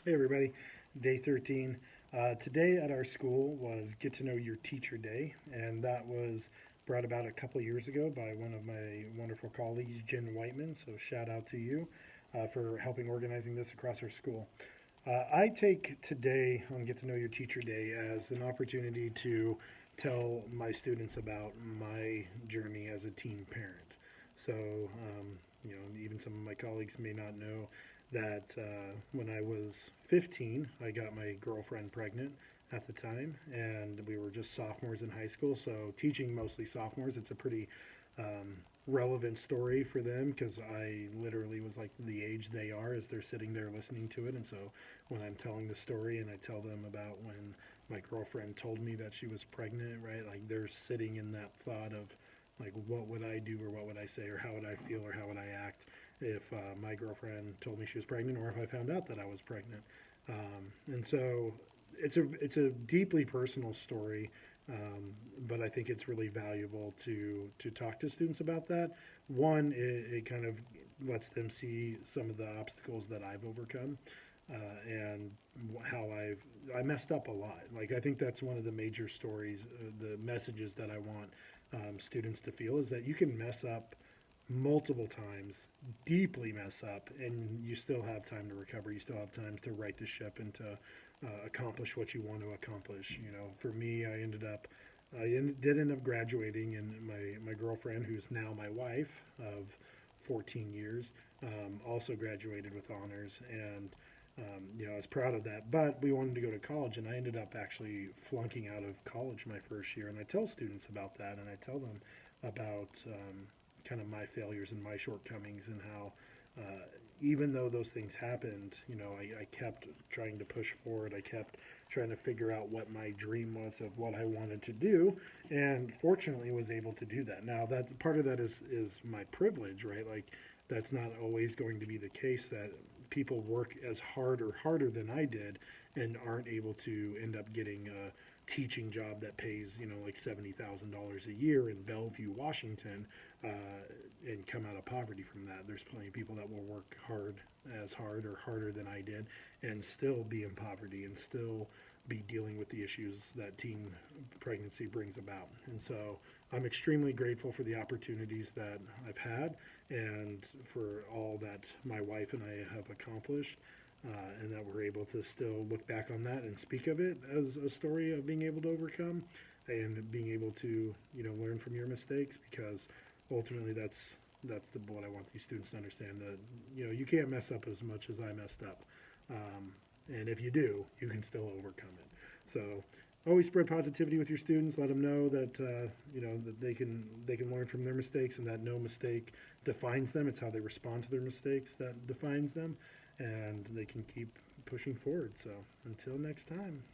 Hey everybody, day 13. Today at our school was Get to Know Your Teacher Day, and that was brought about a couple of years ago by one of my wonderful colleagues, Jenn Weitman. So shout out to you for helping organizing this across our school. I take today on Get to Know Your Teacher Day as an opportunity to tell my students about my journey as a teen parent. So, even some of my colleagues may not know that when I was 15, I got my girlfriend pregnant at the time, and we were just sophomores in high school. So, teaching mostly sophomores, it's a pretty relevant story for them because I literally was like the age they are as they're sitting there listening to it. And so, when I'm telling the story and I tell them about when my girlfriend told me that she was pregnant, right? Like they're sitting in that thought of like, what would I do or what would I say or how would I feel or how would I act if my girlfriend told me she was pregnant or if I found out that I was pregnant. And so it's a deeply personal story, but I think it's really valuable to talk to students about that. One, it kind of lets them see some of the obstacles that I've overcome, and how I messed up a lot. Like I think that's one of the major stories, the messages that I want students to feel is that you can mess up multiple times, deeply mess up, and you still have time to recover. You still have time to right the ship and to accomplish what you want to accomplish. You know, for me, did end up graduating, and my girlfriend, who's now my wife of 14 years, also graduated with honors, and I was proud of that. But we wanted to go to college, and I ended up actually flunking out of college my first year. And I tell students about that, and I tell them about kind of my failures and my shortcomings, and how even though those things happened, I kept trying to push forward. I kept trying to figure out what my dream was of what I wanted to do, and fortunately was able to do that. Now, that part of that is my privilege, right? Like that's not always going to be the case that people work as hard or harder than I did and aren't able to end up getting a teaching job that pays, like $70,000 a year in Bellevue, Washington, uh, and come out of poverty from that. There's plenty of people that will work hard or harder than I did, and still be in poverty and still be dealing with the issues that teen pregnancy brings about. And so I'm extremely grateful for the opportunities that I've had and for all that my wife and I have accomplished, and that we're able to still look back on that and speak of it as a story of being able to overcome and being able to learn from your mistakes, because ultimately what I want these students to understand, that you can't mess up as much as I messed up, and if you do, you can still overcome it. So always spread positivity with your students. Let them know that that they can learn from their mistakes, and that no mistake defines them. It's how they respond to their mistakes that defines them, and they can keep pushing forward. So until next time.